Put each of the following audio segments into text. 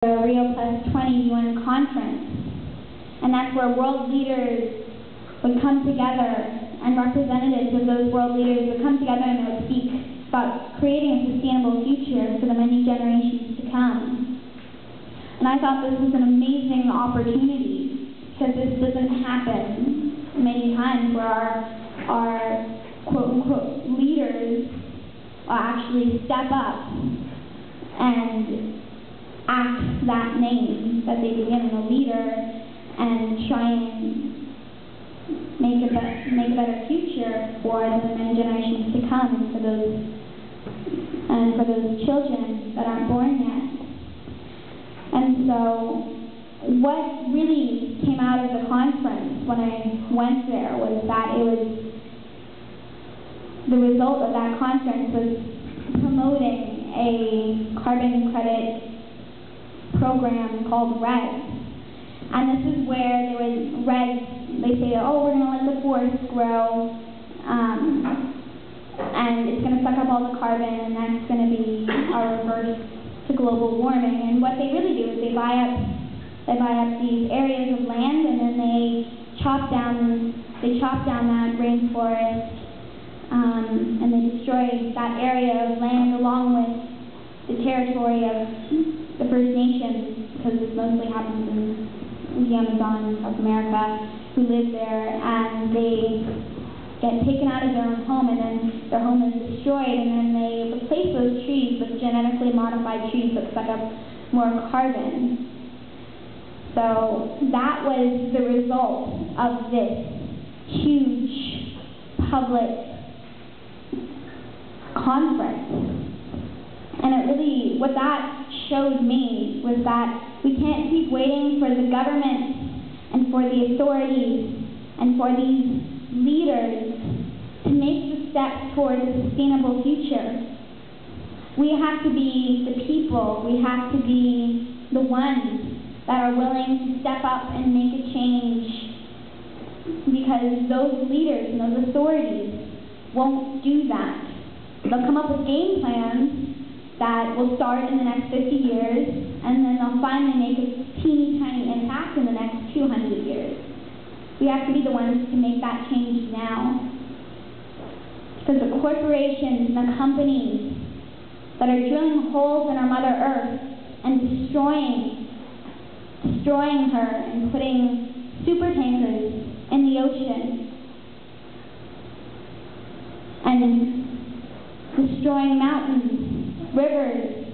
The Rio Plus 20 UN conference, and that's where world leaders would come together, and representatives of those world leaders would come together and they would speak about creating a sustainable future for the many generations to come. And I thought this was an amazing opportunity, because this doesn't happen many times where our quote-unquote leaders will actually step up and act that name that they've been given, a leader, and try and make a better future for the many generations to come, and for those children that aren't born yet. And so what really came out of the conference when I went there was that the result of that conference was promoting a carbon credit program called REDS. And this is where they say, oh, we're going to let the forest grow, and it's going to suck up all the carbon, and that's going to be our reverse to global warming. And what they really do is they buy up these areas of land, and then they chop down that rainforest, and they destroy that area of land along with the territory of the First Nations, because this mostly happens in the Amazon in South America, who live there, and they get taken out of their own home, and then their home is destroyed, and then they replace those trees with genetically modified trees that suck up more carbon. So that was the result of this huge public conference. And what that showed me was that we can't keep waiting for the government and for the authorities and for these leaders to make the steps toward a sustainable future. We have to be the people. We have to be the ones that are willing to step up and make a change, because those leaders and those authorities won't do that. They'll come up with game plans that will start in the next 50 years, and then they'll finally make a teeny tiny impact in the next 200 years. We have to be the ones to make that change now. Because the corporations and the companies that are drilling holes in our Mother Earth and destroying her and putting super tankers in the ocean and destroying mountains, rivers,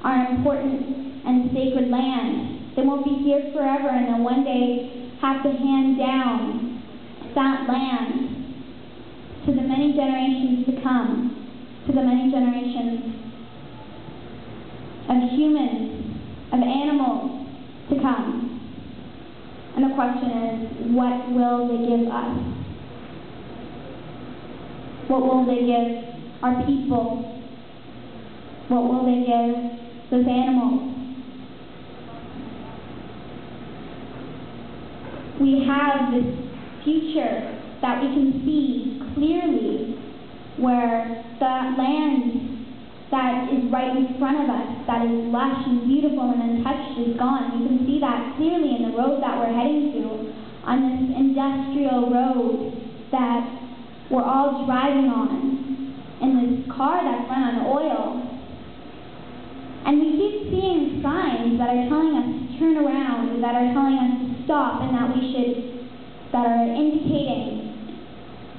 our important and sacred land. They won't be here forever, and they'll one day have to hand down that land to the many generations to come, to the many generations of humans, of animals to come. And the question is, what will they give us? What will they give our people? What will they give those animals? We have this future that we can see clearly, where the land that is right in front of us, that is lush and beautiful and untouched, is gone. You can see that clearly in the road that we're heading to, on this industrial road that we're all driving on, in this car that's run on oil. And we keep seeing signs that are telling us to turn around, that are telling us to stop, and that are indicating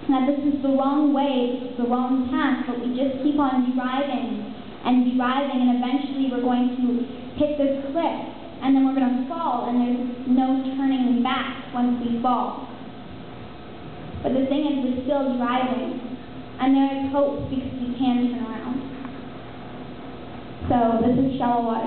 that this is the wrong way, this is the wrong path, but we just keep on driving, and eventually we're going to hit this cliff, and then we're going to fall, and there's no turning back once we fall. But the thing is, we're still driving, and there is hope because we can turn around. So this is Shallow Water.